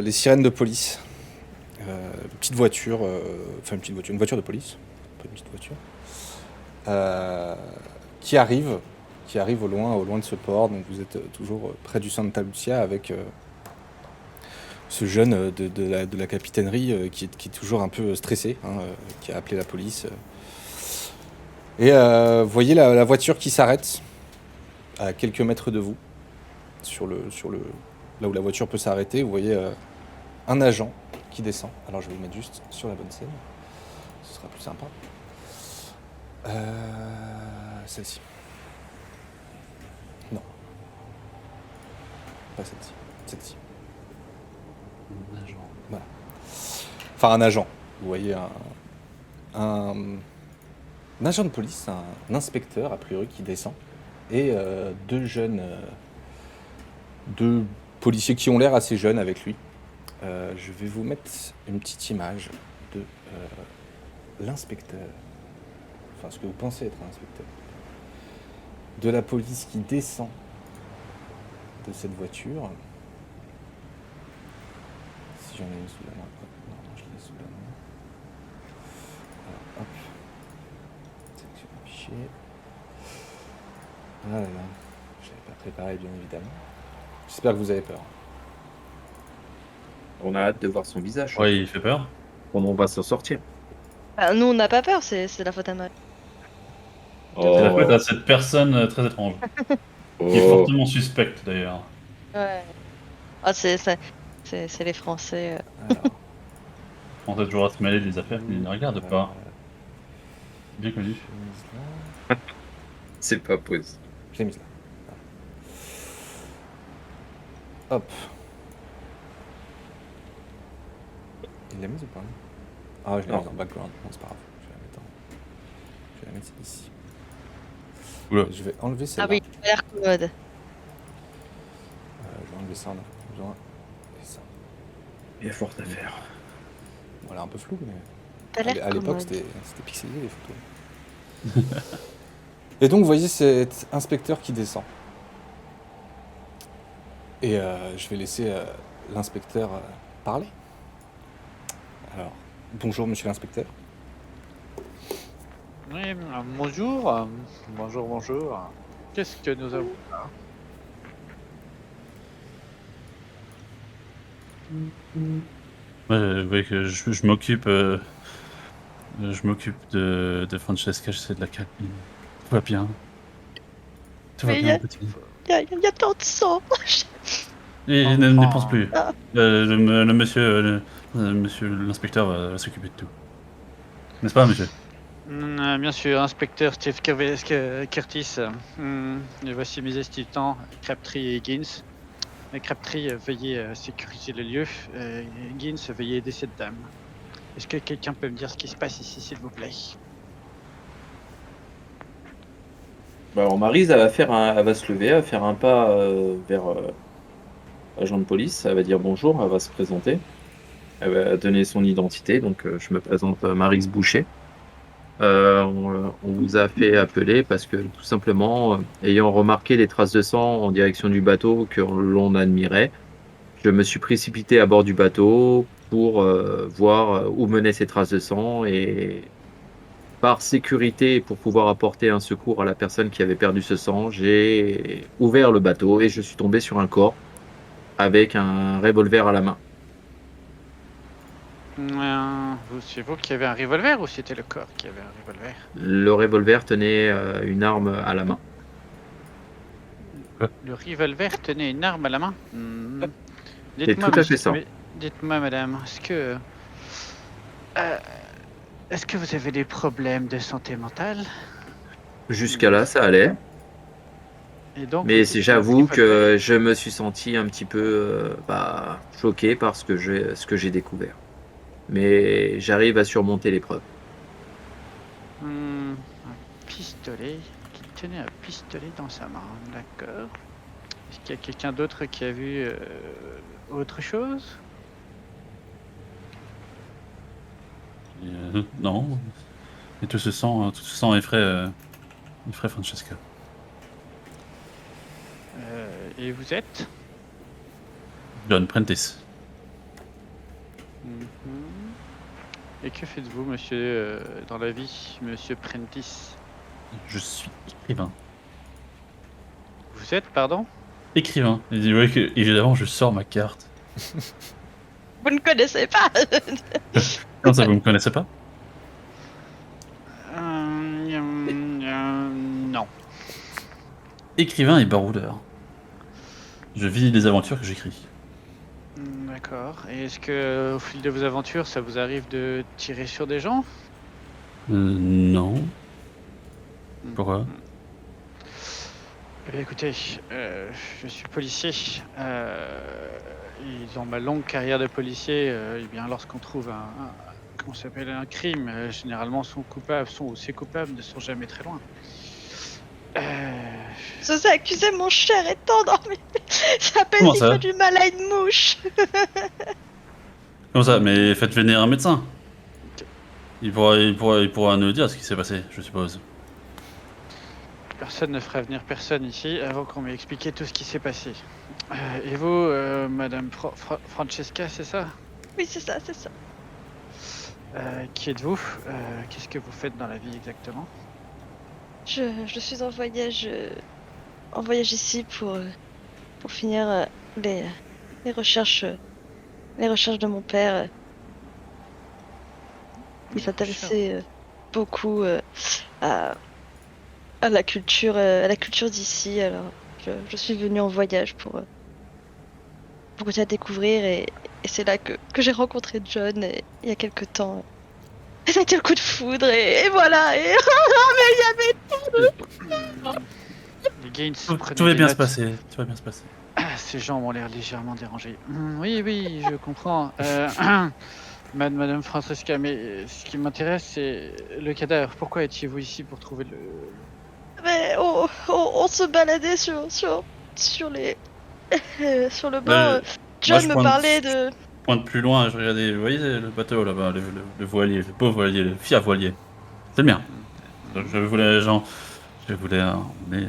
les sirènes de police. Une petite voiture, une voiture de police, pas une petite voiture, qui arrive au loin de ce port. Donc vous êtes toujours près du Santa Lucia avec ce jeune de la capitainerie qui est toujours un peu stressé, qui a appelé la police. Et vous voyez la voiture qui s'arrête à quelques mètres de vous, là où la voiture peut s'arrêter. Vous voyez un agent qui descend. Alors je vais le mettre juste sur la bonne scène, ce sera plus sympa. Celle-ci. Non. Pas celle-ci. Celle-ci. Un agent. Voilà. Enfin un agent. Vous voyez un agent de police, un inspecteur a priori qui descend. Et deux policiers qui ont l'air assez jeunes avec lui. Je vais vous mettre une petite image de l'inspecteur, enfin ce que vous pensez être un inspecteur, de la police qui descend de cette voiture. Si j'en ai une sous la main, non, je l'ai sous la main. Alors, hop, sélection affichée. Ah là là, je l'avais pas préparé bien évidemment. J'espère que vous avez peur. On a hâte de voir son visage. Ouais, il fait peur. Comment on va s'en sortir? Bah, nous, on n'a pas peur, c'est la faute à Marie. C'est la Oh, faute à cette personne très étrange, qui est oh. fortement suspecte d'ailleurs. Ouais. Ah, c'est les Français. Alors, On doit toujours à se mêler des affaires qu'ils ne regardent pas. Bien connu. je l'ai mise là. C'est pas possible. Je l'ai mise là. Hop. Il l'a mise ou pas? Ah, je l'ai Non. mise en background. Non, c'est pas grave. Je vais la mettre ici. Oula. Je vais enlever Ah celle-là. oui, ça a l'air commode. Je vais enlever ça, on n'a pas besoin. Et ça. Il y a fort à faire. Voilà, un peu flou, mais Ça a l'air à l'époque, commode. c'était pixelisé les photos. Et donc, vous voyez cet inspecteur qui descend. Et je vais laisser l'inspecteur parler. Alors, bonjour, monsieur l'inspecteur. Oui, bonjour. Bonjour. Qu'est-ce que nous avons là? Ouais, vous voyez que je m'occupe de Francesca, j'essaie de la calmer. Tout va bien. Tout va Mais bien, petit. Il y a tant de sang. Et ne pense plus. Ah. Le monsieur l'inspecteur va s'occuper de tout. N'est-ce pas, monsieur? Bien sûr, inspecteur Steve Curtis. Et voici mes assistants, Crabtree et Gins. Crabtree, veuillez sécuriser le lieu. Gins, veuillez aider cette dame. Est-ce que quelqu'un peut me dire ce qui se passe ici, s'il vous plaît? Bah, alors Maryse, elle va se lever, elle va faire un pas vers l'agent de police. Elle va dire bonjour, elle va se présenter. Elle va donner son identité. Donc, je me présente Maryse Boucher. On vous a fait appeler parce que tout simplement, ayant remarqué les traces de sang en direction du bateau que l'on admirait, je me suis précipité à bord du bateau pour voir où menaient ces traces de sang et par sécurité et pour pouvoir apporter un secours à la personne qui avait perdu ce sang, j'ai ouvert le bateau et je suis tombé sur un corps avec un revolver à la main. C'est vous qui avez un revolver ou c'était le corps qui avait un revolver? Le revolver tenait une arme à la main. Le revolver tenait une arme à la main. C'est tout à fait ça. Dites-moi, madame, est-ce que vous avez des problèmes de santé mentale? Jusqu'à là, ça allait. Et donc, Mais vous dites j'avoue un revolver. que je me suis senti un petit peu choqué par ce que j'ai découvert. Mais j'arrive à surmonter l'épreuve. Un pistolet. Qui tenait un pistolet dans sa main. D'accord. Est-ce qu'il y a quelqu'un d'autre qui a vu autre chose? Non. Et tout ce sang effraie Francesca. Et vous êtes? John Prentice. Mhm. Et que faites-vous, monsieur, dans la vie, monsieur Prentice? Je suis écrivain. Vous êtes, pardon? Écrivain. Il dit ouais que évidemment je sors ma carte. Vous ne connaissez pas. Comment ça, vous me connaissez pas? Non. Écrivain et baroudeur. Je vis les aventures que j'écris. D'accord. Et est-ce que, au fil de vos aventures, ça vous arrive de tirer sur des gens? Non. Pourquoi? Eh bien, écoutez, je suis policier. Et dans ma longue carrière de policier, eh bien, lorsqu'on trouve comment ça s'appelle, un crime, généralement ces coupables ne sont jamais très loin. Je vous ai accusé mon cher et tendre, mais ça s'appelle Comment s'il ça fait du mal à une mouche. Comment ça? Mais faites venir un médecin. Il pourra nous dire ce qui s'est passé, je suppose. Personne ne fera venir personne ici avant qu'on m'ait expliqué tout ce qui s'est passé. Et vous, Madame Francesca, c'est ça? Oui, c'est ça, c'est ça. Qui êtes-vous? Qu'est-ce que vous faites dans la vie exactement? Je suis en voyage ici pour finir les recherches de mon père. Il s'intéressait beaucoup à la culture d'ici. Alors je suis venue en voyage pour continuer à découvrir et c'est là que j'ai rencontré John il y a quelque temps. Et ça a été le coup de foudre et voilà. Et Les Gaines, prenez Tout va des bien se notes. passer. Tout va bien se passer. Ces gens m'ont l'air légèrement dérangés. Oui, je comprends. Madame Francesca, mais ce qui m'intéresse, c'est le cadavre. Pourquoi étiez-vous ici pour trouver le... mais on se baladait sur les sur le bord. Bah, John je me pointe- parlait de. Pointe plus loin, je regardais, vous voyez le bateau là-bas, le voilier, le beau voilier, le fier voilier. C'est le mien. Donc, je voulais emmener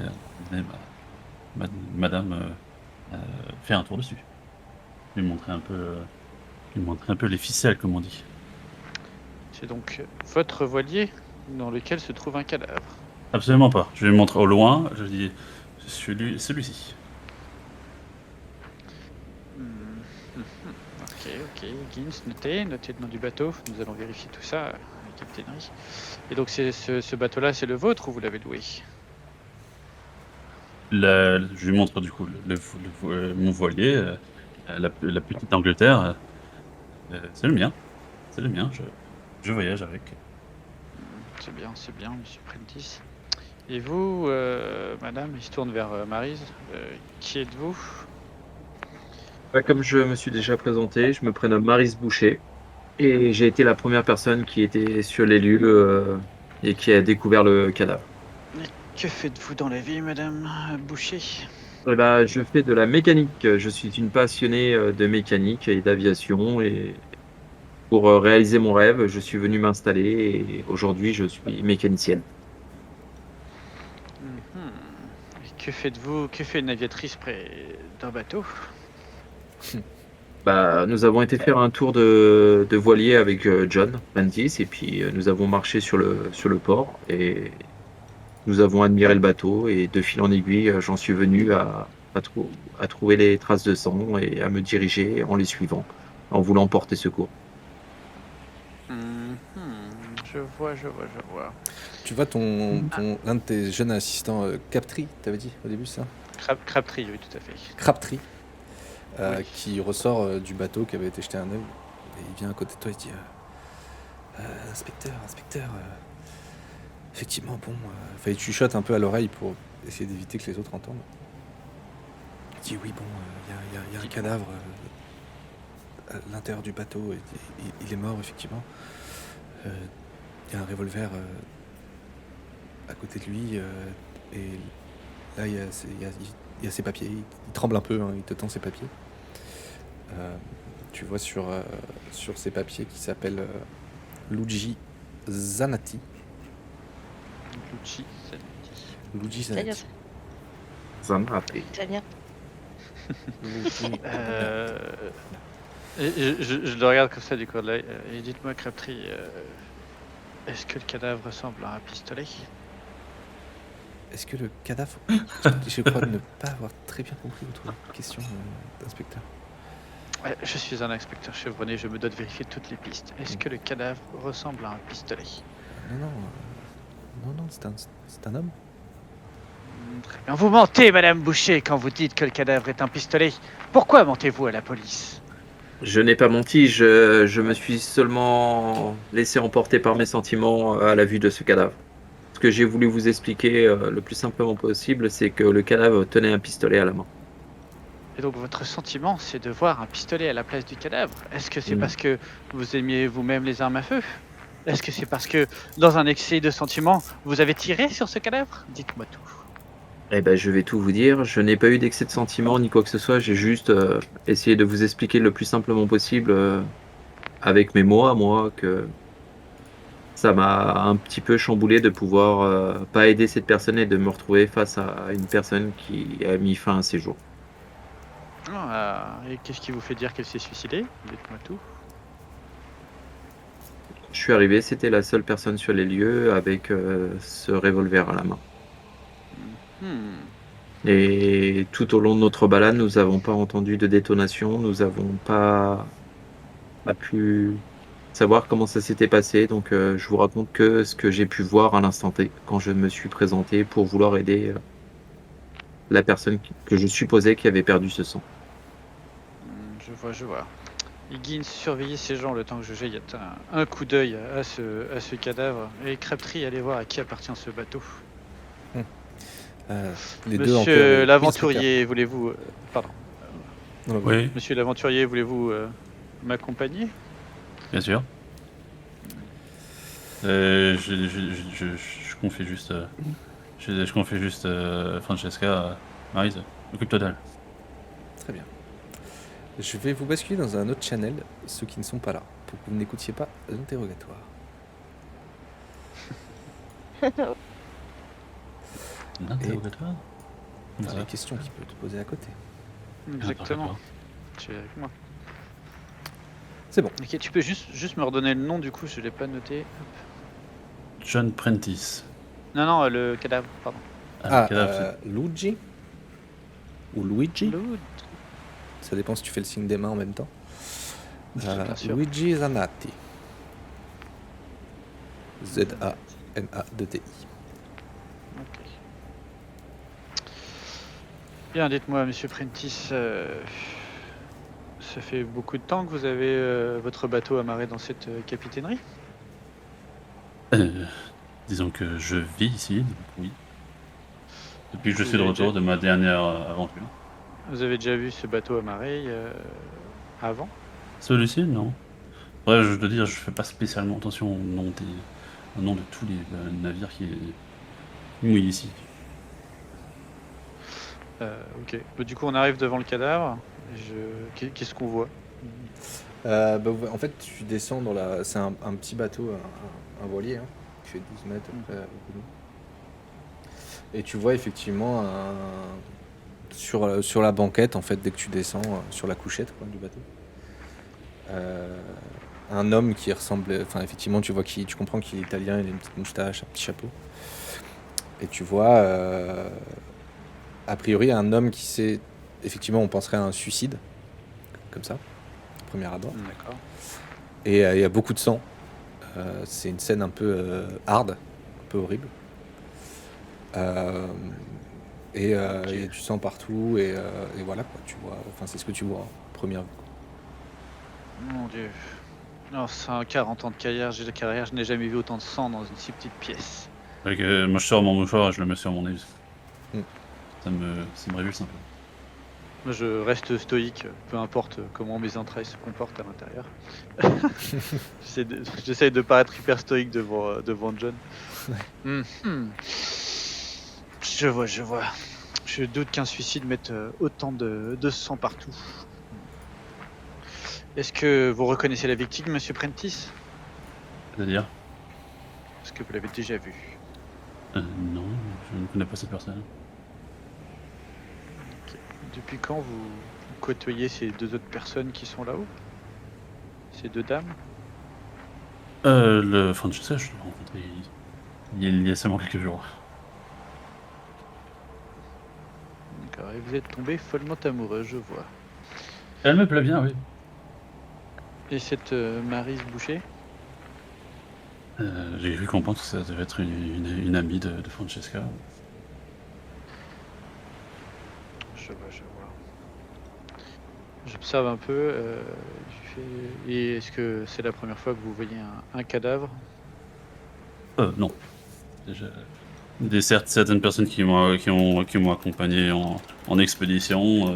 madame faire un tour dessus. Lui montrer un peu les ficelles, comme on dit. C'est donc votre voilier dans lequel se trouve un cadavre. Absolument pas. Je lui montre au loin, je dis celui-ci. Ok. Gaines, notez le nom du bateau. Nous allons vérifier tout ça à la capitainerie. Et donc ce bateau-là, c'est le vôtre ou vous l'avez loué? Je lui montre du coup mon voilier, la petite Angleterre. C'est le mien. C'est le mien. Je voyage avec. C'est bien, monsieur Prentice. Et vous, madame, il se tourne vers Maryse. Qui êtes-vous? Comme je me suis déjà présenté, je me prénomme Maryse Boucher et j'ai été la première personne qui était sur les lieux et qui a découvert le cadavre. Que faites-vous dans la vie, madame Boucher? Je fais de la mécanique. Je suis une passionnée de mécanique et d'aviation et pour réaliser mon rêve, je suis venu m'installer et aujourd'hui je suis mécanicienne. Et que faites-vous? Que fait une aviatrice près d'un bateau? Nous avons été faire un tour de voilier avec John Prentice et puis nous avons marché sur le port et nous avons admiré le bateau et de fil en aiguille, j'en suis venu à trouver les traces de sang et à me diriger en les suivant, en voulant porter secours. Je vois. Tu vois l'un de tes jeunes assistants, Captree, t'avais dit au début, ça? Crabtree, oui, tout à fait. Crabtree, Oui. qui ressort du bateau qui avait été jeté un œil. Et il vient à côté de toi et dit inspecteur, effectivement, bon. Enfin, il chuchote un peu à l'oreille pour essayer d'éviter que les autres entendent. Il dit oui, bon, il y a un cadavre à l'intérieur du bateau. Il est mort, effectivement. Il y a un revolver à côté de lui. Et là, il y a ses papiers. Il tremble un peu, hein, il te tend ses papiers. Tu vois sur ces papiers qui s'appelle Luigi Zanatti. Luigi Italien, Zanatti. Ça m'a rappelé. italien. Luigi- Et je le regarde comme ça du coin de l'œil. Et dites-moi, Crabtree, est-ce que le cadavre ressemble à un pistolet? Est-ce que le cadavre... Je crois ne pas avoir très bien compris votre question, d'inspecteur. Je suis un inspecteur chevronné, je me dois de vérifier toutes les pistes. Est-ce que le cadavre ressemble à un pistolet? Non, c'est un homme. Très bien. Vous mentez, Madame Boucher, quand vous dites que le cadavre est un pistolet. Pourquoi mentez-vous à la police? Je n'ai pas menti, je me suis seulement laissé emporter par mes sentiments à la vue de ce cadavre. Ce que j'ai voulu vous expliquer le plus simplement possible, c'est que le cadavre tenait un pistolet à la main. Et donc votre sentiment, c'est de voir un pistolet à la place du cadavre. Est-ce que c'est Mm. parce que vous aimiez vous-même les armes à feu? Est-ce que c'est parce que, dans un excès de sentiments, vous avez tiré sur ce cadavre? Dites-moi tout. Eh ben, je vais tout vous dire. Je n'ai pas eu d'excès de sentiments ni quoi que ce soit. J'ai juste essayé de vous expliquer le plus simplement possible avec mes mots à moi que ça m'a un petit peu chamboulé de pouvoir pas aider cette personne et de me retrouver face à une personne qui a mis fin à ses jours. Et qu'est-ce qui vous fait dire qu'elle s'est suicidée? Dites-moi tout. Je suis arrivé, c'était la seule personne sur les lieux avec ce revolver à la main. Hmm. Et tout au long de notre balade, nous n'avons pas entendu de détonation, nous n'avons pas pu savoir comment ça s'était passé. Donc je vous raconte que ce que j'ai pu voir à l'instant T quand je me suis présenté pour vouloir aider la personne que je supposais qui avait perdu ce sang. Je vois. Higgins, surveillez ces gens le temps que je jette un coup d'œil à ce cadavre. Et Crabtree, allez voir à qui appartient ce bateau. Les deux en Monsieur chœur, l'aventurier, voulez-vous... pardon. Non, Oui, Monsieur l'aventurier, voulez-vous m'accompagner? bien sûr. Je confie juste. Je confie juste Francesca, Maryse. Occupe-toi d'elle. Très bien. Je vais vous basculer dans un autre channel, ceux qui ne sont pas là, pour que vous n'écoutiez pas l'interrogatoire. L'interrogatoire. Comment Enfin, ça? les questions qu'il peut te poser à côté. Exactement. d'accord. Tu es avec moi. C'est bon. Ok, tu peux juste me redonner le nom du coup, je l'ai pas noté. John Prentice. Non, le cadavre, pardon. Le cadavre, Luigi ou Luigi, Lou- ça dépend si tu fais le signe des mains en même temps. Bien sûr. Luigi Zanatti. Z-A-N-A-D-T-I. Ok. Bien, dites-moi, monsieur Prentice, ça fait beaucoup de temps que vous avez votre bateau amarré dans cette capitainerie? Disons que je vis ici, donc oui. Depuis que je Vous suis de avez retour déjà- de ma dernière aventure. Vous avez déjà vu ce bateau amarré avant? Celui-ci, non. Bref, je dois dire, je fais pas spécialement attention au nom de tous les navires qui mouillent ici. Ok. Bah, du coup, on arrive devant le cadavre. Qu'est-ce qu'on voit? En fait, tu descends dans la... C'est un petit bateau, un voilier, hein, qui fait 12 mètres à peu près. Et tu vois effectivement sur la banquette, en fait, dès que tu descends, sur la couchette quoi, du bateau, un homme qui ressemble... Enfin, effectivement, tu comprends qu'il est italien, il a une petite moustache, un petit chapeau. Et tu vois, a priori, un homme qui s'est... Effectivement, on penserait à un suicide, comme ça, au premier abord. D'accord. Et il y a beaucoup de sang. C'est une scène un peu hard, un peu horrible. Il y a du sang partout et voilà quoi, tu vois. Enfin, c'est ce que tu vois en première vue. Mon Dieu. Non, 40 ans de carrière, je n'ai jamais vu autant de sang dans une si petite pièce. Donc, moi, je sors mon mouchoir et je le mets sur mon nez. Mm. Ça me révulse un peu. Moi, je reste stoïque, peu importe comment mes entrailles se comportent à l'intérieur. J'essaie de paraître hyper stoïque devant John. Mhm. Je vois. Je doute qu'un suicide mette autant de sang partout. Est-ce que vous reconnaissez la victime, monsieur Prentice? C'est-à-dire Est-ce que vous l'avez déjà vue? Non, je ne connais pas cette personne. Depuis quand vous côtoyez ces deux autres personnes qui sont là-haut? Ces deux dames? Le Francesca, je l'ai rencontré il y a seulement quelques jours. D'accord, et vous êtes tombé follement amoureux, je vois. Elle me plaît bien, oui. Et cette Maryse Boucher? J'ai cru comprendre que ça devait être une amie de Francesca. Je vois, je vois. J'observe un peu. Et est-ce que c'est la première fois que vous voyez un cadavre? Non. Déjà, certaines personnes qui m'ont accompagné en expédition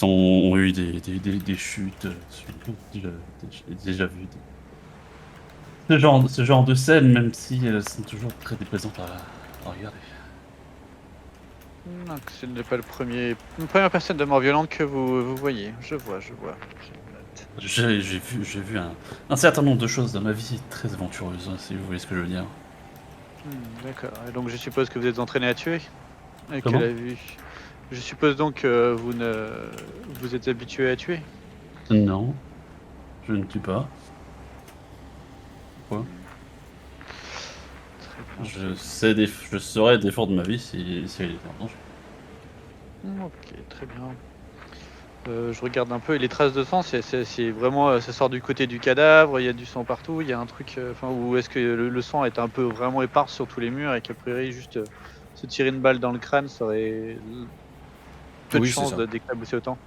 ont eu des chutes. J'ai déjà vu ce genre de scène, même si elles sont toujours très déplaisantes à regarder. Non, que ce n'est pas une première personne de mort violente que vous voyez. Je vois, je vois. Je note. J'ai vu un certain nombre de choses dans ma vie très aventureuses, hein, si vous voyez ce que je veux dire. D'accord. Et donc je suppose que vous êtes entraîné à tuer? Et Comment? qu'elle a vu. Je suppose donc que vous êtes habitué à tuer? Non, je ne tue pas. Pourquoi? Très bien. Je saurais défendre ma vie si elle était en danger. Ok, très bien. Je regarde un peu et les traces de sang, c'est vraiment, ça sort du côté du cadavre, il y a du sang partout, il y a un truc, enfin, ou est-ce que le sang est un peu vraiment épars sur tous les murs et qu'a priori juste se tirer une balle dans le crâne, ça aurait peu de Oui, c'est chances ça. d'éclabousser autant.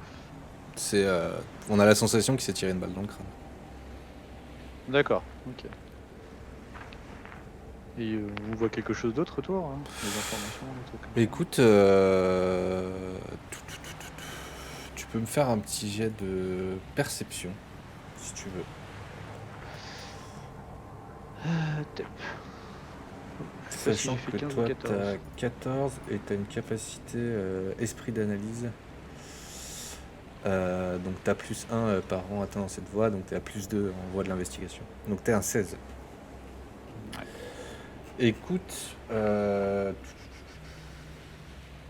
On a la sensation qu'il s'est tiré une balle dans le crâne. D'accord, ok. Et on voit quelque chose d'autre autour, hein, des informations, des trucs comme ça. Écoute, tu peux me faire un petit jet de perception, si tu veux. Top. Je sais pas si Sachant j'ai fait que 15 ou toi, 14. t'as 14 et t'as une capacité esprit d'analyse. Donc t'as plus 1 par rang atteint dans cette voie, donc t'es à plus 2 en voie de l'investigation. Donc t'es un 16. Ouais. Écoute,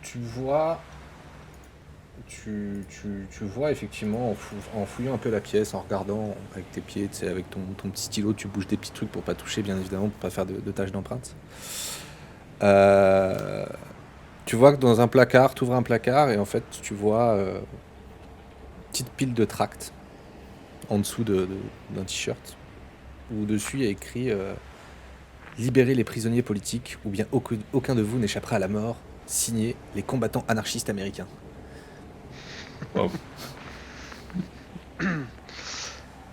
tu vois, tu vois effectivement en fouillant un peu la pièce, en regardant avec tes pieds, tu sais, avec ton petit stylo, tu bouges des petits trucs pour pas toucher, bien évidemment, pour pas faire de taches d'empreinte. Tu vois que dans un placard, tu ouvres un placard et en fait tu vois une petite pile de tracts en dessous d'un t-shirt où dessus il y a écrit libérez les prisonniers politiques ou bien aucun de vous n'échappera à la mort. Signé les combattants anarchistes américains. Wow.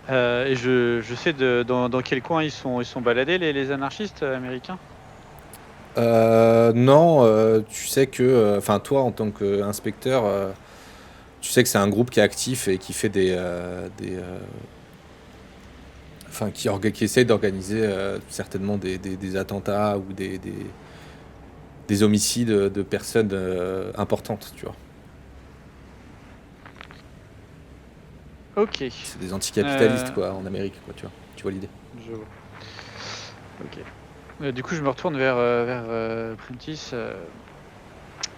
Et je sais dans quel coin ils sont baladés les anarchistes américains? Non, tu sais que, enfin toi en tant qu'inspecteur, tu sais que c'est un groupe qui est actif et qui fait enfin qui essaye d'organiser certainement des attentats ou des homicides de personnes importantes, tu vois. Ok, C'est des anticapitalistes quoi en Amérique quoi, tu vois l'idée. je vois. Ok. Du coup, je me retourne vers Prentice.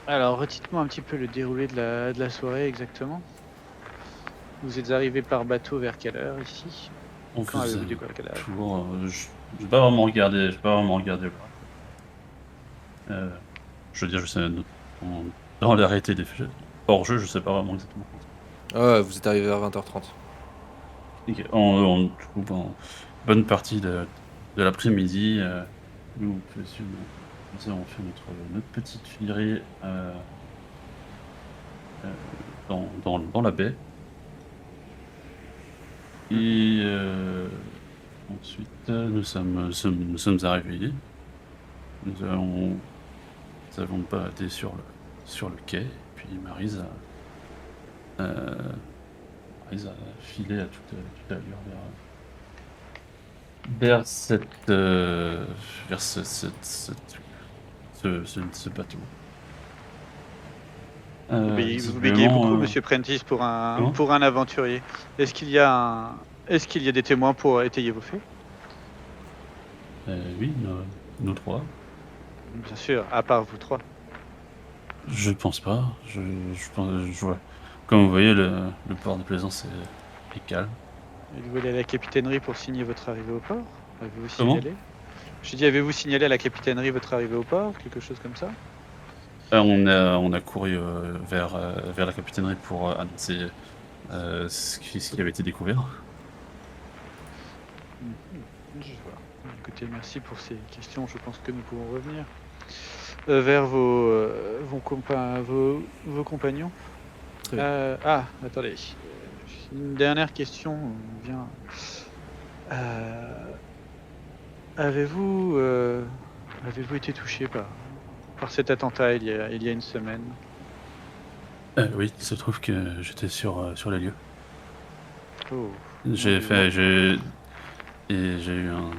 Alors, redites-moi un petit peu le déroulé de la soirée exactement. Vous êtes arrivé par bateau vers quelle heure ici? On Quand faisait avez-vous décollé à quelle heure? toujours. J'ai pas vraiment regardé. J'ai pas vraiment regardé. Je veux dire, je sais dans l'arrêté des faits. Hors jeu, je sais pas vraiment exactement. Ouais, vous êtes arrivé vers 20h30. Ok. Du coup, en bonne partie de l'après-midi, nous avons fait notre petite virée dans la baie. Et ensuite, nous sommes arrivés. Nous avons baladé sur le quai. Et puis Maryse a filé à toute allure vers ce bateau. Vous bégayez Visiblement, beaucoup, Monsieur Prentice, pour comment? un aventurier. Est-ce qu'il y a des témoins pour étayer vos faits? Oui, nous trois. Bien sûr, à part vous trois. Je pense pas. Je pense, comme vous voyez, le port de Plaisance Et calme. Êtes-vous allé à la capitainerie pour signer votre arrivée au port? Avez-vous Comment? signalé? J'ai dit, avez-vous signalé à la capitainerie votre arrivée au port? Quelque chose comme ça? On a couru vers la capitainerie pour annoncer ce qui avait été découvert. Je vois. Écoutez, merci pour ces questions. Je pense que nous pouvons revenir vers vos compagnons. Très bien. Attendez. Une dernière question vient. Avez-vous été touché par cet attentat il y a une semaine? Oui, il se trouve que j'étais sur les lieux. Oh. J'ai Mon Dieu. j'ai eu un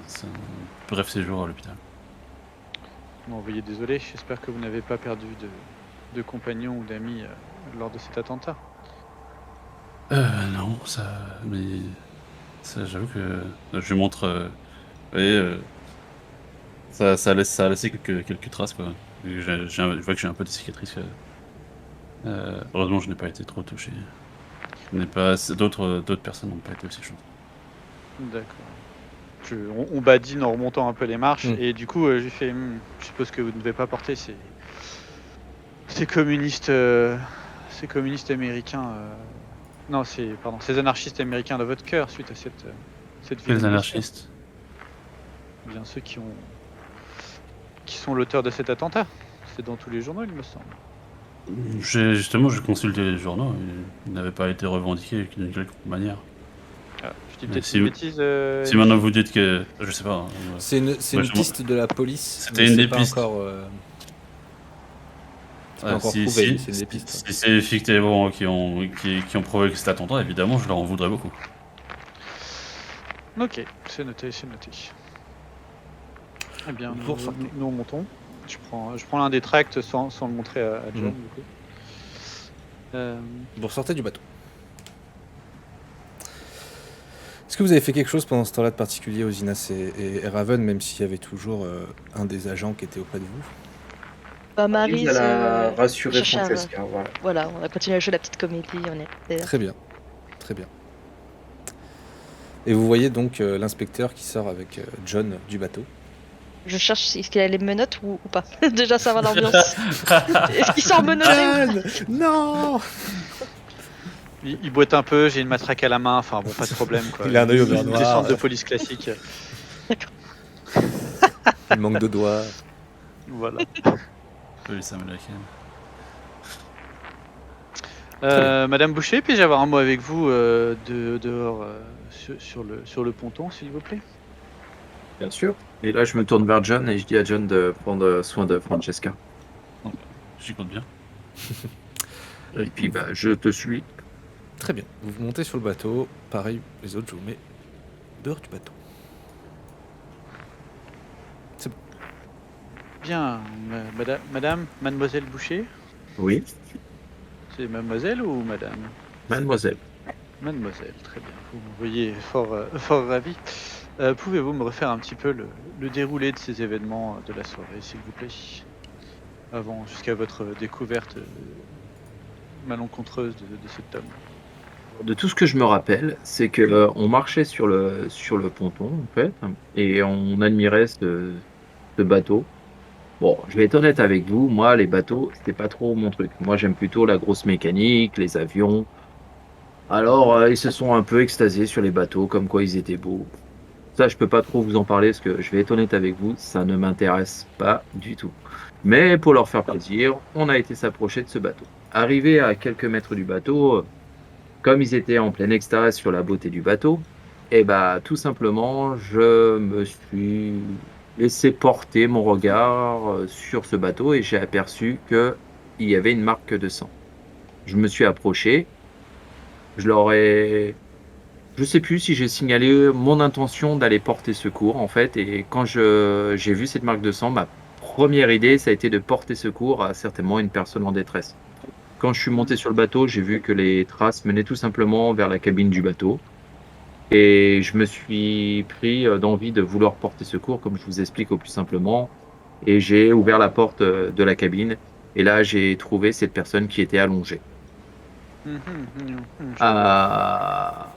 bref séjour à l'hôpital. Bon, veuillez désolé, j'espère que vous n'avez pas perdu de compagnons ou d'amis lors de cet attentat. Non, mais ça, j'avoue que je lui montre, vous voyez, ça a laissé quelques traces, quoi. Vu que je vois que j'ai un peu des cicatrices. Heureusement, je n'ai pas été trop touché. D'autres personnes n'ont pas été aussi chaudes. D'accord. On badine en remontant un peu les marches et du coup j'ai fait je suppose que vous ne devez pas porter ces communistes américains non ces anarchistes américains dans votre cœur suite à cette Quels violence. anarchistes? Bien ceux qui sont l'auteur de cet attentat. C'est dans tous les journaux il me semble. Justement, je consultais les journaux et ils n'avaient pas été revendiqués d'une quelconque manière. Je dis peut-être si- une bêtise. Si maintenant vous dites que... Je sais pas. Hein, C'est une je- piste de la police. C'était mais une c'est des pas pistes. encore, c'est pas encore prouvé, mais c'est une des pistes. Si c'est les flics télévons qui ont provoqué cet attentat, évidemment, je leur en voudrais beaucoup. Ok, c'est noté. Eh bien, Vous ressortez. nous remontons. Je prends l'un des tracts sans le montrer à John, du coup. Vous ressortez du bateau. Est-ce que vous avez fait quelque chose pendant ce temps-là de particulier aux Inas et Raven, même s'il y avait toujours un des agents qui était auprès de vous? Bah, Maryse, Elle a rassuré cherche à- Francesca, voilà. voilà, on a continué à jouer la petite comédie, on est Très bien, très bien. Et vous voyez donc l'inspecteur qui sort avec John du bateau. Je cherche est-ce qu'il a les menottes ou pas. Déjà savoir l'ambiance. Est-ce qu'il sort menotté ou Non. il boite un peu, j'ai une matraque à la main, enfin bon, pas de problème quoi. Il a un œil au beurre Une noir. descente de police classique. Il manque de doigts. Voilà. Police américaine. Madame Boucher, puis-je avoir un mot avec vous dehors sur le ponton, s'il vous plaît? Bien sûr. Et là, je me tourne vers John et je dis à John de prendre soin de Francesca. J'y compte bien. Et puis, bah, je te suis. Très bien. Vous montez sur le bateau. Pareil, les autres, je vous mets dehors du bateau. Bien, mademoiselle Boucher. Oui, C'est mademoiselle ou madame? mademoiselle. Mademoiselle, très bien. Vous me voyez fort ravi. Pouvez-vous me refaire un petit peu le déroulé de ces événements de la soirée, s'il vous plaît? Jusqu'à votre découverte malencontreuse de cet homme. De tout ce que je me rappelle, c'est que on marchait sur le ponton, en fait, et on admirait ce bateau. Bon, je vais être honnête avec vous, moi, les bateaux, c'était pas trop mon truc. Moi, j'aime plutôt la grosse mécanique, les avions. Alors, ils se sont un peu extasiés sur les bateaux, comme quoi ils étaient beaux. Ça, je peux pas trop vous en parler, parce que je vais être honnête avec vous, ça ne m'intéresse pas du tout. Mais pour leur faire plaisir, on a été s'approcher de ce bateau. Arrivé à quelques mètres du bateau, comme ils étaient en pleine extase sur la beauté du bateau, et bah tout simplement, je me suis laissé porter mon regard sur ce bateau et j'ai aperçu qu'il y avait une marque de sang. Je me suis approché, je sais plus si j'ai signalé mon intention d'aller porter secours en fait, et quand j'ai vu cette marque de sang, ma première idée, ça a été de porter secours à certainement une personne en détresse. Quand je suis monté sur le bateau, j'ai vu que les traces menaient tout simplement vers la cabine du bateau. Et je me suis pris d'envie de vouloir porter secours, comme je vous explique au plus simplement. Et j'ai ouvert la porte de la cabine. Et là, j'ai trouvé cette personne qui était allongée. Je vois. Ah,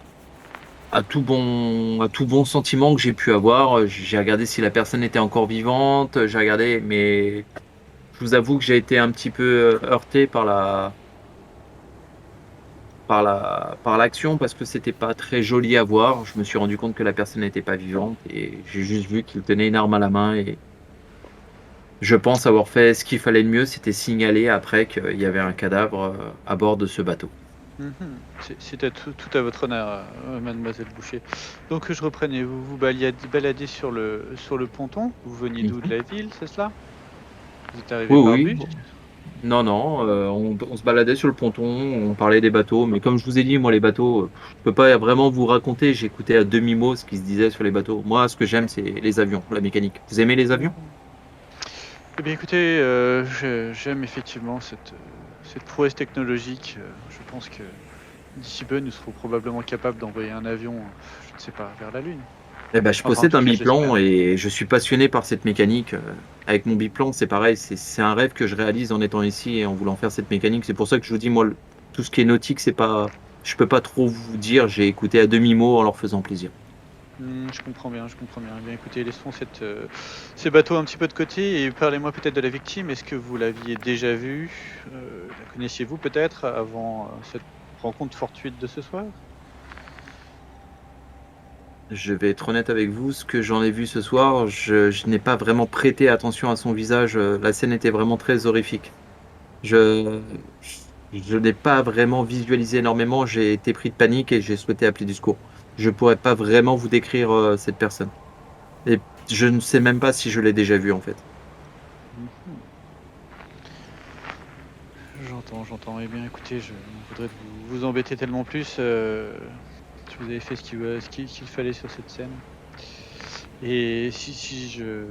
à tout bon sentiment que j'ai pu avoir. J'ai regardé si la personne était encore vivante. J'ai regardé, mais je vous avoue que j'ai été un petit peu heurté par l'action parce que c'était pas très joli à voir. Je me suis rendu compte que la personne n'était pas vivante et j'ai juste vu qu'il tenait une arme à la main et je pense avoir fait ce qu'il fallait de mieux, c'était signaler après qu'il y avait un cadavre à bord de ce bateau. Mhm. C'est tout à votre honneur, mademoiselle Boucher. Donc je reprenais, vous vous baladez sur le ponton, vous veniez d'où, de Mhm. la ville, c'est cela? Vous êtes arrivé Oui, par oui. bus? Non, non, on se baladait sur le ponton, on parlait des bateaux, mais comme je vous ai dit, moi les bateaux, je peux pas vraiment vous raconter, j'écoutais à demi-mot ce qui se disait sur les bateaux. Moi, ce que j'aime, c'est les avions, la mécanique. Vous aimez les avions? Eh bien écoutez, j'aime effectivement cette prouesse technologique. Je pense que d'ici peu, nous serons probablement capables d'envoyer un avion, je ne sais pas, vers la Lune. Eh ben, je Enfin, en possède tout un cas, je l'espère. biplan et je suis passionné par cette mécanique. Avec mon biplan, c'est pareil, c'est un rêve que je réalise en étant ici et en voulant faire cette mécanique. C'est pour ça que je vous dis, moi, tout ce qui est nautique, c'est pas, je peux pas trop vous dire. J'ai écouté à demi-mot en leur faisant plaisir. Je comprends bien, je comprends bien. Eh bien écoutez, laissons ces bateaux un petit peu de côté et parlez-moi peut-être de la victime. Est-ce que vous l'aviez déjà vue? La connaissiez-vous peut-être avant cette rencontre fortuite de ce soir? Je vais être honnête avec vous, ce que j'en ai vu ce soir, je n'ai pas vraiment prêté attention à son visage. La scène était vraiment très horrifique. Je, je n'ai pas vraiment visualisé énormément. J'ai été pris de panique et j'ai souhaité appeler du secours. Je pourrais pas vraiment vous décrire cette personne. Et je ne sais même pas si je l'ai déjà vue en fait. Mhm. J'entends. Eh bien écoutez, je voudrais vous embêter tellement plus. Vous avez fait ce qu'il fallait sur cette scène. Et si je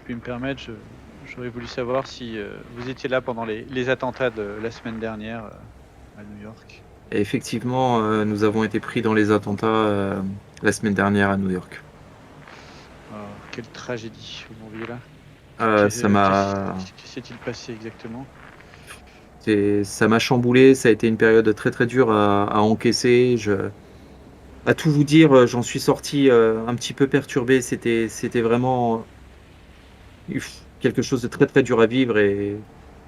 puis me permettre, j'aurais voulu savoir si vous étiez là pendant les attentats de la semaine dernière à New York. Et effectivement, nous avons été pris dans les attentats la semaine dernière à New York. Quelle tragédie, vous m'envoyez là. Ça m'a, Que s'est-il passé exactement? ça m'a chamboulé. Ça a été une période très très dure à encaisser. À tout vous dire, j'en suis sorti un petit peu perturbé. C'était vraiment quelque chose de très très dur à vivre et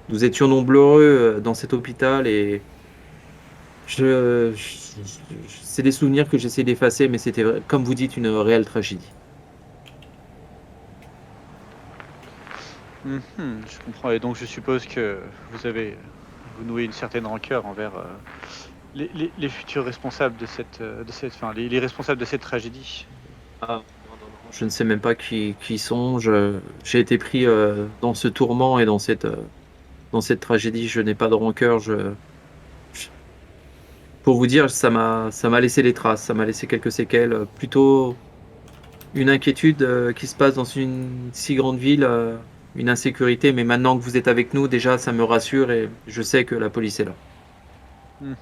nous étions nombreux dans cet hôpital et c'est des souvenirs que j'essaie d'effacer, mais c'était, comme vous dites, une réelle tragédie. Mhm, je comprends. Et donc je suppose que vous nouez une certaine rancœur envers les futurs responsables enfin, les responsables de cette tragédie. Ah, non, non, non, je ne sais même pas qui sont. J'ai été pris dans ce tourment et dans cette tragédie. Je n'ai pas de rancœur. Je- pour vous dire, ça m'a laissé des traces. Ça m'a laissé quelques séquelles. Plutôt une inquiétude qui se passe dans une si grande ville, une insécurité. Mais maintenant que vous êtes avec nous, déjà, ça me rassure et je sais que la police est là. Hmm,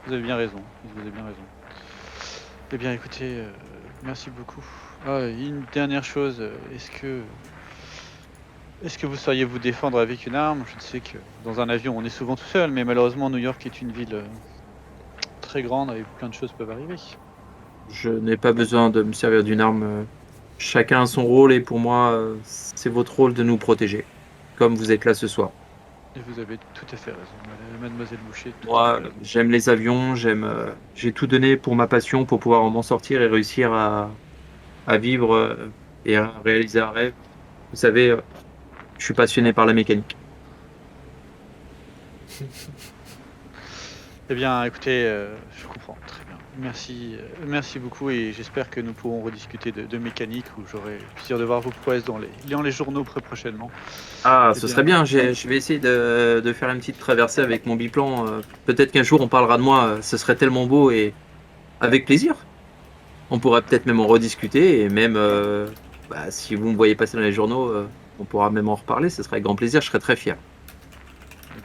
vous avez bien raison. Vous avez bien raison. Eh bien, écoutez, merci beaucoup. Une dernière chose, est-ce que vous sauriez vous défendre avec une arme? Je sais que dans un avion, on est souvent tout seul, mais malheureusement, New York est une ville très grande et plein de choses peuvent arriver. Je n'ai pas besoin de me servir d'une arme. Chacun a son rôle et pour moi, c'est votre rôle de nous protéger, comme vous êtes là ce soir. Et vous avez tout à fait raison, mademoiselle Boucher, tout à fait Moi, raison. j'aime les avions, j'ai tout donné pour ma passion, pour pouvoir m'en sortir et réussir à vivre et à réaliser un rêve. Vous savez, je suis passionné par la mécanique. Eh bien, écoutez, je comprends très bien. Merci beaucoup et j'espère que nous pourrons rediscuter de mécanique où j'aurai le plaisir de voir vos prouesses dans les journaux très prochainement. Ah, Eh ce bien, serait bien, je vais essayer de faire une petite traversée avec mon biplan. Peut-être qu'un jour on parlera de moi, ce serait tellement beau et avec plaisir. On pourra peut-être même en rediscuter et même si vous me voyez passer dans les journaux, on pourra même en reparler, ce serait avec grand plaisir, je serais très fier.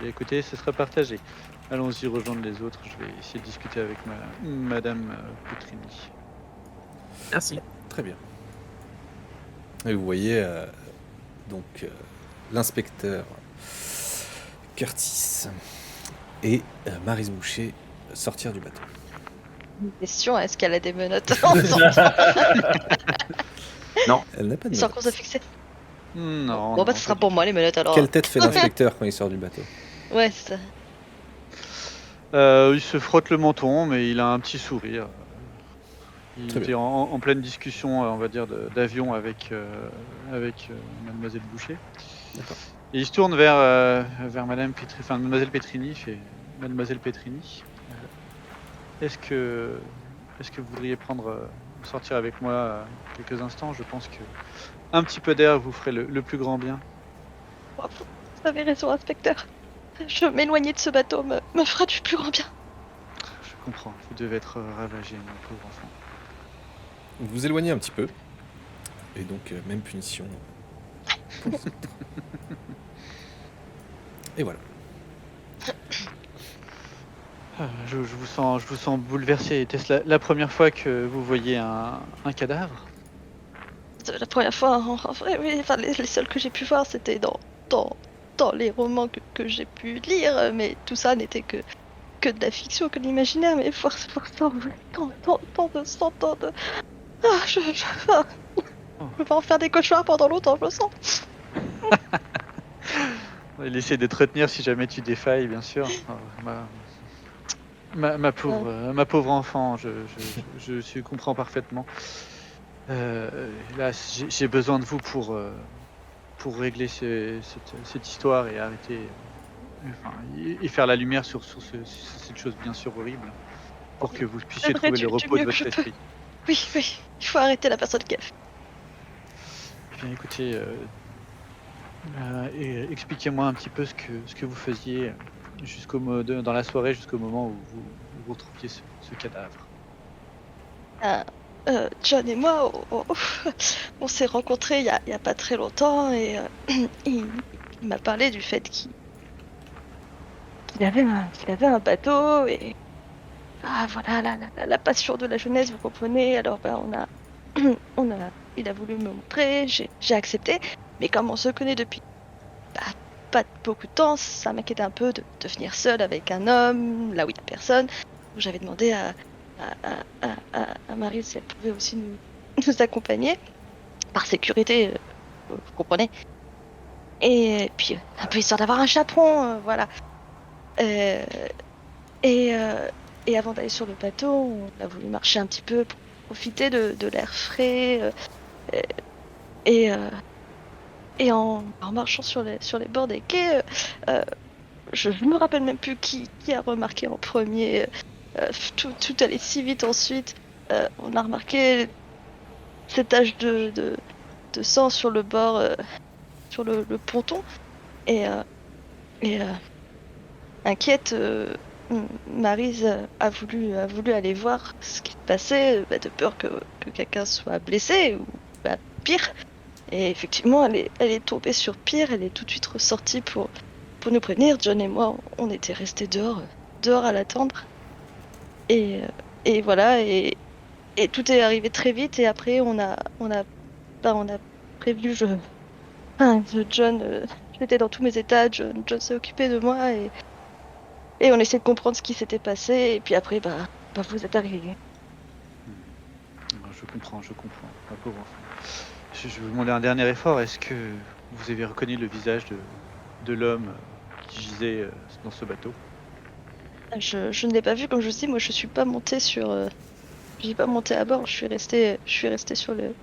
écoutez, ce sera partagé. Allons-y rejoindre les autres. Je vais essayer de discuter avec Madame Petrini. Merci. Très bien. Et vous voyez donc l'inspecteur Curtis et Maryse Boucher sortir du bateau. Question, est-ce qu'elle a des menottes Elle n'a pas de Sans menottes. qu'on soit fixé. Non. Bon, bah, non, ce sera pas pour du moi les menottes alors. Quelle tête fait l'inspecteur quand il sort du bateau? Ouais, c'est ça. tout. Il se frotte le menton, mais il a un petit sourire. Il Très était en pleine discussion, on va dire, d'avion avec Mademoiselle Boucher. D'accord. Et il se tourne vers Mademoiselle Petrini, il fait Mademoiselle Petrini, est-ce que vous voudriez sortir avec moi quelques instants? Je pense que un petit peu d'air vous ferait le plus grand bien. Oh, vous avez raison, inspecteur. Je m'éloigner de ce bateau me fera du plus grand bien. Je comprends, vous devez être ravagé, mon pauvre enfant. Vous vous éloignez un petit peu. Et donc, même punition. pour ce maître. Et voilà. Je vous sens bouleversé. Était-ce la première fois que vous voyez un cadavre? C'est la première fois, en vrai, oui. Enfin, les seuls que j'ai pu voir, c'était dans les romans que j'ai pu lire. Mais tout ça n'était que de la fiction, que de l'imaginaire. Mais voir ça, tant de sang, tant de... Ah, je vais en faire des cauchemars pendant longtemps, je le sens. Il essaie de te retenir si jamais tu défailles, bien sûr. Ma pauvre enfant, je comprends parfaitement. Là, j'ai besoin de vous pour régler cette histoire et arrêter, et faire la lumière sur cette chose bien sûr horrible, pour que vous puissiez J'aimerais trouver le du repos de mieux que votre je peux. esprit. Oui, il faut arrêter la personne qui a fait. Eh bien, écoutez, expliquez-moi un petit peu ce que vous faisiez dans la soirée jusqu'au moment où vous retrouviez ce cadavre. John et moi, on s'est rencontrés il y a pas très longtemps et il m'a parlé du fait qu'il avait un bateau et voilà la passion de la jeunesse, vous comprenez. Alors il a voulu me montrer, j'ai accepté, mais comme on se connaît depuis pas beaucoup de temps, ça m'inquiétait un peu de venir seule avec un homme là où il n'y a personne. Donc, j'avais demandé à Marie si elle pouvait aussi nous accompagner par sécurité, vous comprenez. Et puis un peu histoire d'avoir un chaperon, voilà. Euh, et, euh, et avant d'aller sur le bateau, on a voulu marcher un petit peu pour profiter de l'air frais. Et, euh, et en marchant sur les bords des quais, je me rappelle même plus qui a remarqué en premier. Tout allait si vite ensuite. On a remarqué ces taches de sang sur le bord, sur le ponton. Et, euh, et inquiète, Maryse a voulu aller voir ce qui se passait, de peur que quelqu'un soit blessé ou pire. Et effectivement, elle est tombée sur pire. Elle est tout de suite ressortie pour nous prévenir. John et moi, on était restés dehors à l'attendre. Et voilà. Et tout est arrivé très vite. Et après, on a prévenu John. J'étais dans tous mes états. John s'est occupé de moi et on essaie de comprendre ce qui s'était passé. Et puis après, vous êtes arrivés. Je comprends, ma pauvre enfant. Je vais vous demander un dernier effort. Est-ce que vous avez reconnu le visage de l'homme qui gisait dans ce bateau? Je ne l'ai pas vu, comme je vous dis. Moi, je suis pas montée je suis pas montée à bord. Je suis restée sur le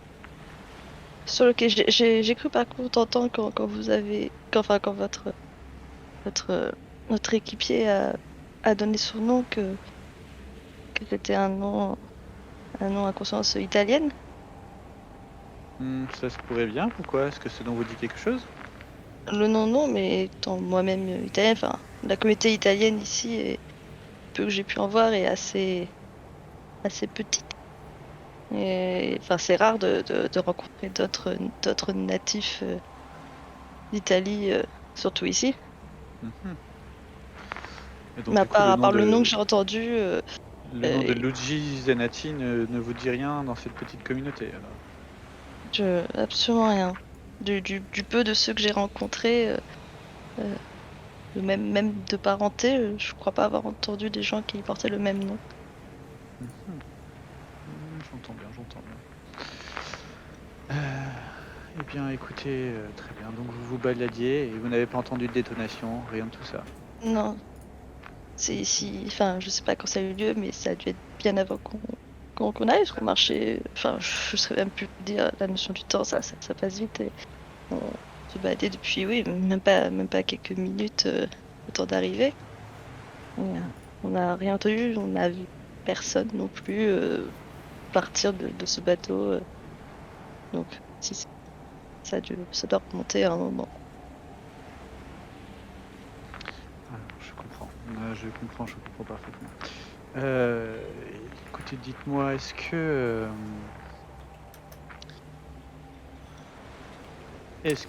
quai. J'ai cru par contre entendre quand votre équipier a donné son nom que c'était un nom à consonance italienne. Ça se pourrait bien. Pourquoi? Est-ce que ce nom vous dit quelque chose? Le nom non, mais étant moi-même italienne, enfin la communauté italienne ici, et peu que j'ai pu en voir, est assez petite. Et enfin c'est rare de rencontrer d'autres natifs d'Italie, surtout ici. Et donc, Mais à du coup, le part nom le nom que j'ai entendu, le nom de et- Luigi Zenati ne vous dit rien dans cette petite communauté, alors? absolument rien. Du peu de ceux que j'ai rencontrés, même de parenté, je crois pas avoir entendu des gens qui portaient le même nom. J'entends bien, j'entends bien. Eh bien, écoutez, très bien. Donc vous vous baladiez et vous n'avez pas entendu de détonation, rien de tout ça. Non, enfin, je sais pas quand ça a eu lieu, mais ça a dû être bien avant qu'on arrive, qu'on marchait. Enfin, je saurais même plus dire la notion du temps, ça passe vite. Et on se baladait depuis, oui, même pas quelques minutes le temps d'arriver. On n'a rien entendu, on n'a vu personne non plus partir de ce bateau. Donc, si ça doit remonter à un moment. Je comprends. Je comprends parfaitement. Écoutez, dites-moi, est-ce que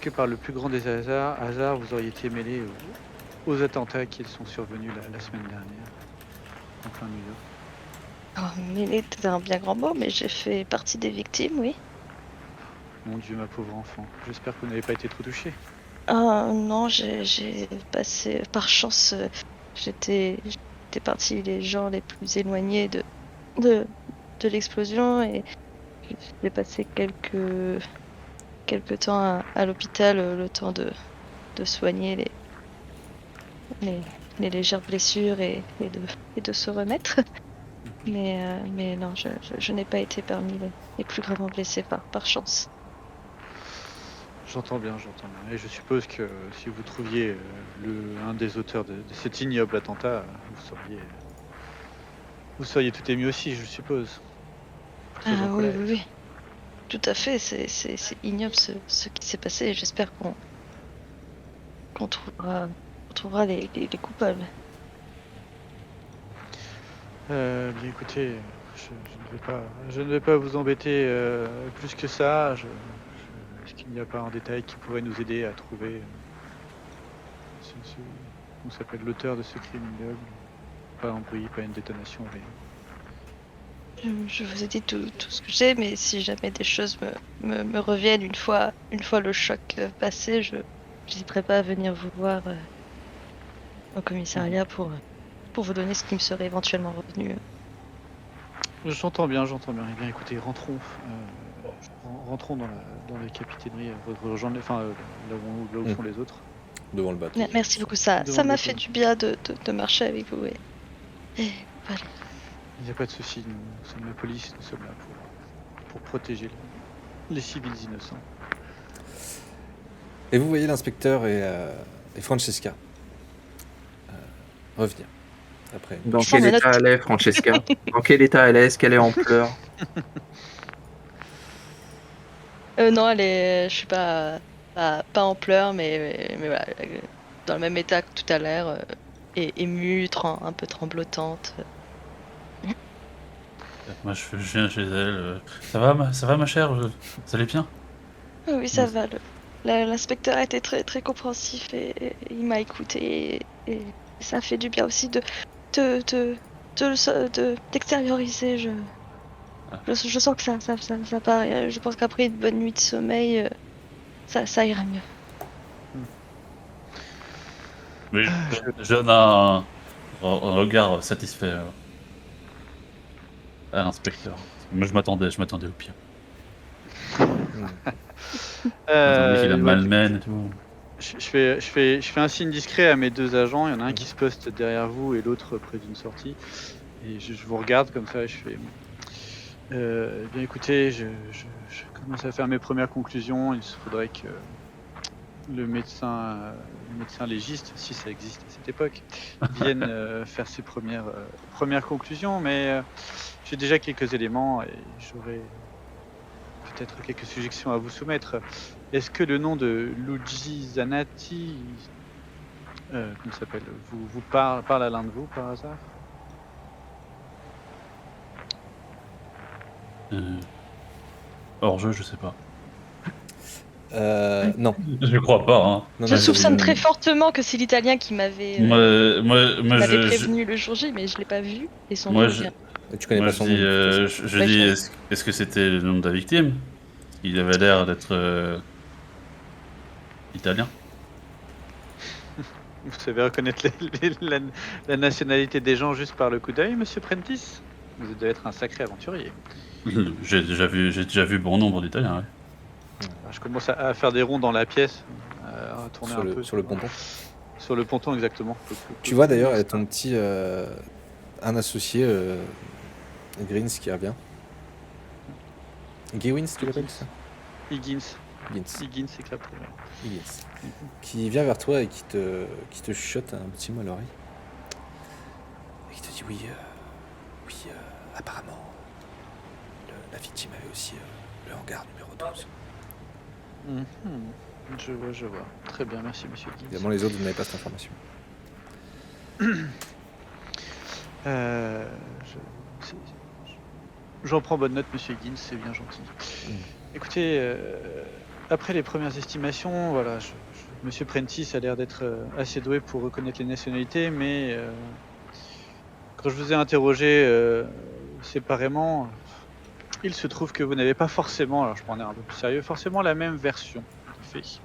par le plus grand des hasards, vous auriez été mêlé aux attentats qui sont survenus la semaine dernière, en plein New York? Oh, mêlée, c'est un bien grand mot, mais j'ai fait partie des victimes, oui. Mon Dieu, ma pauvre enfant. J'espère que vous n'avez pas été trop touché. Ah non, j'ai passé, par chance, j'étais partie les gens les plus éloignés de l'explosion et j'ai passé quelques temps à l'hôpital, le temps de soigner les légères blessures et de se remettre. Mais non, je n'ai pas été parmi les plus gravement blessés par chance. J'entends bien. Et je suppose que si vous trouviez un des auteurs de cet ignoble attentat, vous seriez tout ému aussi, je suppose. Très en Ah oui, colère. oui, oui. Tout à fait, c'est ignoble ce qui s'est passé et j'espère qu'on trouvera les coupables. Bien écoutez, je ne vais pas vous embêter plus que ça. Est-ce qu'il n'y a pas un détail qui pourrait nous aider à trouver comment s'appelle l'auteur de ce crime ignoble? Pas un bruit, pas une détonation, rien. Je vous ai dit tout ce que j'ai, mais si jamais des choses me reviennent une fois le choc passé, je n'hésiterai pas à venir vous voir au commissariat pour vous donner ce qui me serait éventuellement revenu. J'entends bien. Eh bien écoutez, rentrons dans la capitainerie, rejoindre, là où Mm. sont les autres. Devant le bateau. Merci beaucoup, ça Devant m'a le fait bateau. du bien de marcher avec vous. Et voilà. Il n'y a pas de souci, nous sommes la police, nous sommes là pour protéger les civils innocents. Et vous voyez l'inspecteur et Francesca revenir. Après. Dans Je prends quel mes notes. état elle est, Francesca? Dans quel état elle est? Est-ce qu'elle est en pleurs? Non, je suis pas en pleurs, mais voilà, dans le même état que tout à l'heure, et émue, un peu tremblotante. Moi, je viens chez elle. Ça va, ma chère? Vous allez bien? Oui, ça Oui. va. L'inspecteur a été très très compréhensif et il m'a écouté et ça fait du bien aussi d'extérioriser. Je sens que ça part. Je pense qu'après une bonne nuit de sommeil, ça ira mieux. Mais je donne un regard satisfait à l'inspecteur. Moi, je m'attendais au pire. J'attendais qu'il la Ouais, malmène et tout. je fais un signe discret à mes deux agents. Il y en a un qui se poste derrière vous et l'autre près d'une sortie. Et je vous regarde comme ça et je fais. Bien écoutez, je commence à faire mes premières conclusions. Il faudrait que le médecin légiste, si ça existe à cette époque, vienne faire ses premières conclusions. Mais j'ai déjà quelques éléments et j'aurais peut-être quelques suggestions à vous soumettre. Est-ce que le nom de Luigi Zanatti, comment ça s'appelle, vous parle à l'un de vous par hasard? Hors jeu, je sais pas. Non. Je crois pas. Hein. Non, Je non, soupçonne je- très fortement que c'est l'Italien qui m'avait Moi, prévenu le jour J, mais je l'ai pas vu et son moi, nom je, vient. Tu connais moi, pas je son dis, nom. De toute façon. je Ouais, dis, je- est-ce que c'était le nom de la victime? Il avait l'air d'être italien. Vous savez reconnaître la nationalité des gens juste par le coup d'œil, monsieur Prentice? Vous devez être un sacré aventurier. J'ai déjà vu bon nombre d'Italiens, ouais. Alors, je commence à faire des ronds dans la pièce, à tourner Sur un le, peu sur le ponton. sur le ponton exactement. Tu vois d'ailleurs, il y a ton petit. Un associé, Greens, qui revient. Gewins, tu l'appelles ça Higgins, Higgins. Higgins et Crabtree. Ouais. Higgins. Qui vient vers toi et qui te chuchote un petit mot à l'oreille. Et qui te dit oui, apparemment, la victime avait aussi le hangar numéro 12. Je vois. Très bien, merci monsieur Higgins. Évidemment, les autres, vous n'avez pas cette information. J'en prends bonne note, monsieur Higgins, c'est bien gentil. Écoutez, après les premières estimations, voilà, monsieur Prentice a l'air d'être assez doué pour reconnaître les nationalités, mais quand je vous ai interrogé séparément, il se trouve que vous n'avez pas forcément, alors je prends un air un peu plus sérieux, forcément la même version des faits.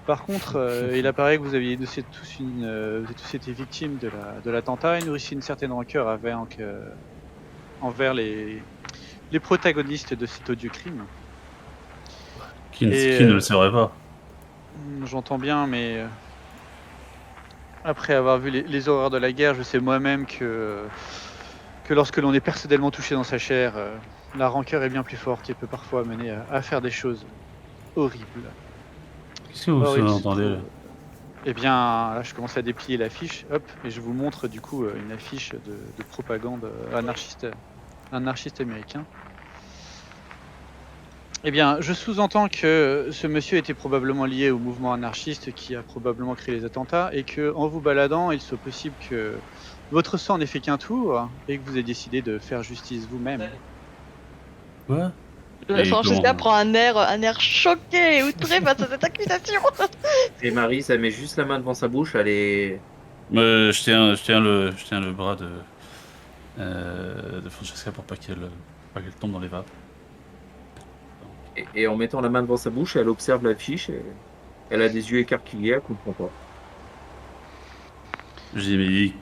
Par contre, il apparaît que vous aviez tous été victimes de l'attentat et nourrissiez une certaine rancœur envers les protagonistes de cet odieux crime. Qui Et, ne le saurait pas. J'entends bien, mais après avoir vu les horreurs de la guerre, je sais moi-même que lorsque l'on est personnellement touché dans sa chair, la rancœur est bien plus forte et peut parfois mener à faire des choses horribles. Qu'est-ce que vous Or, il se entendez là trouve- Eh bien, là, je commence à déplier l'affiche, hop, et je vous montre du coup une affiche de propagande anarchiste américain. Eh bien, je sous-entends que ce monsieur était probablement lié au mouvement anarchiste qui a probablement créé les attentats et que, en vous baladant, il soit possible que votre sang n'ait fait qu'un tour et que vous ayez décidé de faire justice vous-même. Quoi Le Et Francesca comment- prend un air choqué et outré face à cette accusation. Et Marie, ça met juste la main devant sa bouche, elle est. Je tiens le bras de Francesca pour pas qu'elle tombe dans les vapes. Et en mettant la main devant sa bouche, elle observe l'affiche. Et elle a des yeux écarquillés, elle comprend pas. Je dis, mais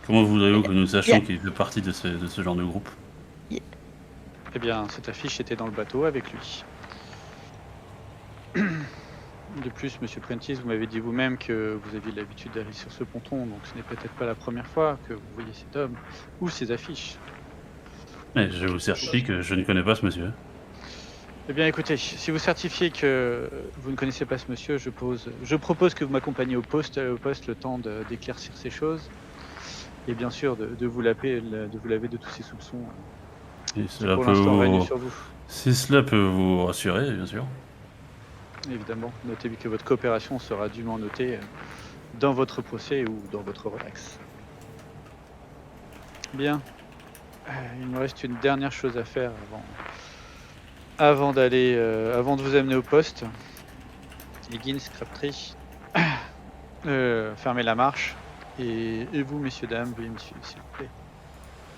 comment voudriez-vous que nous sachions qu'il fait partie de ce genre de groupe? Eh bien, cette affiche était dans le bateau avec lui. De plus, monsieur Prentice, vous m'avez dit vous-même que vous aviez l'habitude d'aller sur ce ponton, donc ce n'est peut-être pas la première fois que vous voyez cet homme ou ces affiches. Mais je vous certifie que je ne connais pas ce monsieur. Eh bien, écoutez, si vous certifiez que vous ne connaissez pas ce monsieur, je propose que vous m'accompagniez au poste le temps d'éclaircir ces choses, et bien sûr de vous laver de tous ces soupçons Et qui cela pour peut l'instant règnent vous... sur vous. Si cela peut vous rassurer, bien sûr. Évidemment, notez que votre coopération sera dûment notée dans votre procès ou dans votre relax. Bien. Il me reste une dernière chose à faire avant de vous amener au poste. Higgins, Crabtree, fermez la marche. Et vous, messieurs, dames, veuillez me suivre, s'il vous plaît.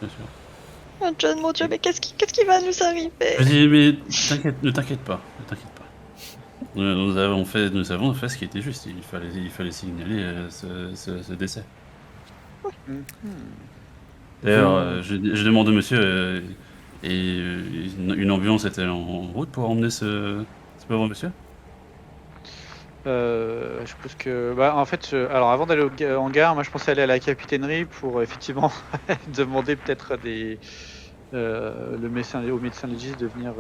Bien sûr. Oh John, mon Dieu, mais qu'est-ce qui va nous arriver? Je dis, mais ne t'inquiète pas. Nous avons fait ce qui était juste. Il fallait signaler ce décès. D'ailleurs, je demande au monsieur, une ambulance était en route pour emmener ce pauvre monsieur? Je pense que, en fait, alors avant d'aller en gare, moi je pensais aller à la capitainerie pour effectivement demander peut-être au médecin légiste de venir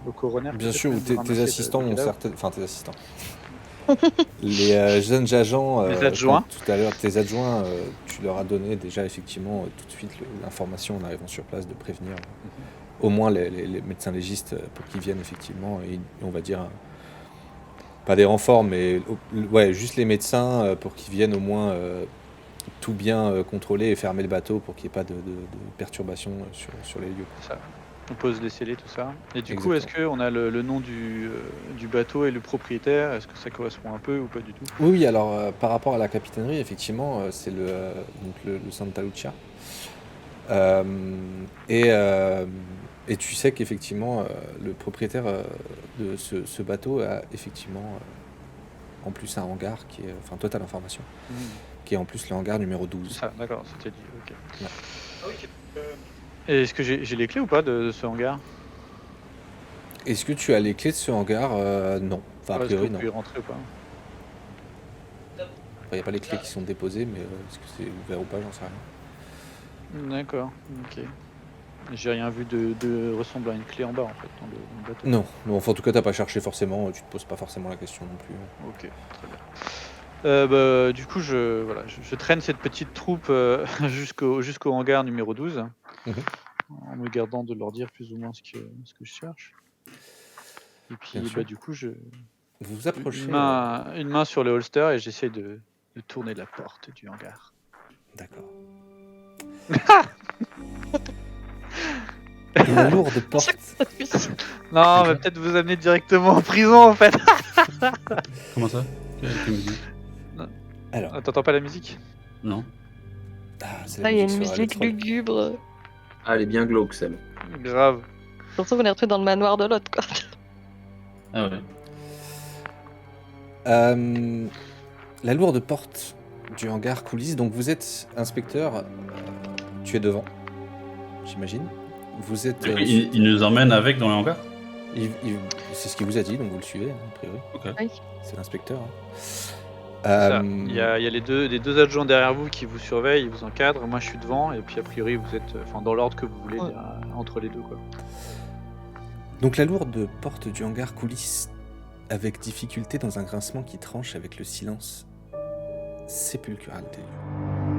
au coroner. Bien peut-être sûr, ou même, de ramasser tes le assistants ont cadavre. certaines. Enfin, tes assistants. Les jeunes agents, Les adjoints. tout à l'heure, tes adjoints, tu leur as donné déjà effectivement tout de suite l'information en arrivant sur place de prévenir au moins les médecins légistes pour qu'ils viennent effectivement, et on va dire, pas des renforts, mais ouais, juste les médecins pour qu'ils viennent au moins tout bien contrôler et fermer le bateau pour qu'il n'y ait pas de perturbations sur les lieux. Ça. On pose les scellés, tout ça. Et du coup, Exactement. est-ce qu'on a le nom du bateau et le propriétaire? Est-ce que ça correspond un peu ou pas du tout? Oui, alors par rapport à la capitainerie, effectivement, c'est le Santa Lucia. Et tu sais qu'effectivement, le propriétaire de ce bateau a effectivement en plus un hangar qui est, enfin, Total Information, qui est en plus le hangar numéro 12. Ça, d'accord, c'était dit, ok. Ouais. Ok. Et est-ce que j'ai les clés ou pas de ce hangar? Est-ce que tu as les clés de ce hangar? Non. Enfin, a Est-ce que priori, vous non. pouvez y rentrer ou pas? Il n'y a pas les clés qui sont déposées, mais est-ce que c'est ouvert ou pas, j'en sais rien. D'accord, ok. J'ai rien vu de ressemblant à une clé en bas en fait dans le bateau. Non, non, enfin, en tout cas, t'as pas cherché forcément, tu te poses pas forcément la question non plus. Ok, très bien. Du coup, je traîne cette petite troupe jusqu'au hangar numéro 12, Mhm. en me gardant de leur dire plus ou moins ce que je cherche. Et puis, Bien sûr. du coup, Vous vous approchez. une main sur le holster et j'essaie de tourner la porte du hangar. D'accord. Une lourde porte. Non, Ok. mais peut-être vous amener directement en prison en fait. Comment ça? Quelle musique? Alors, T'entends pas la musique? Non. c'est la Ah, il y a une sur musique Alex Roll. lugubre. Ah, elle est bien glauque, celle. Grave. Surtout qu'on est retrouvé dans le manoir de l'autre, quoi. Ah ouais. La lourde porte du hangar coulisse. Donc vous êtes inspecteur, tu es devant, j'imagine. Vous êtes. Il nous emmène avec dans le hangar? C'est ce qu'il vous a dit, donc vous le suivez, hein, a priori. Ok. Oui. C'est l'inspecteur. hein. C'est ça. Il y a les deux adjoints derrière vous qui vous surveillent, ils vous encadrent. Moi, je suis devant, et puis a priori, vous êtes, dans l'ordre que vous voulez, Ouais. entre les deux, quoi. Donc la lourde porte du hangar coulisse avec difficulté dans un grincement qui tranche avec le silence sépulcral des lieux.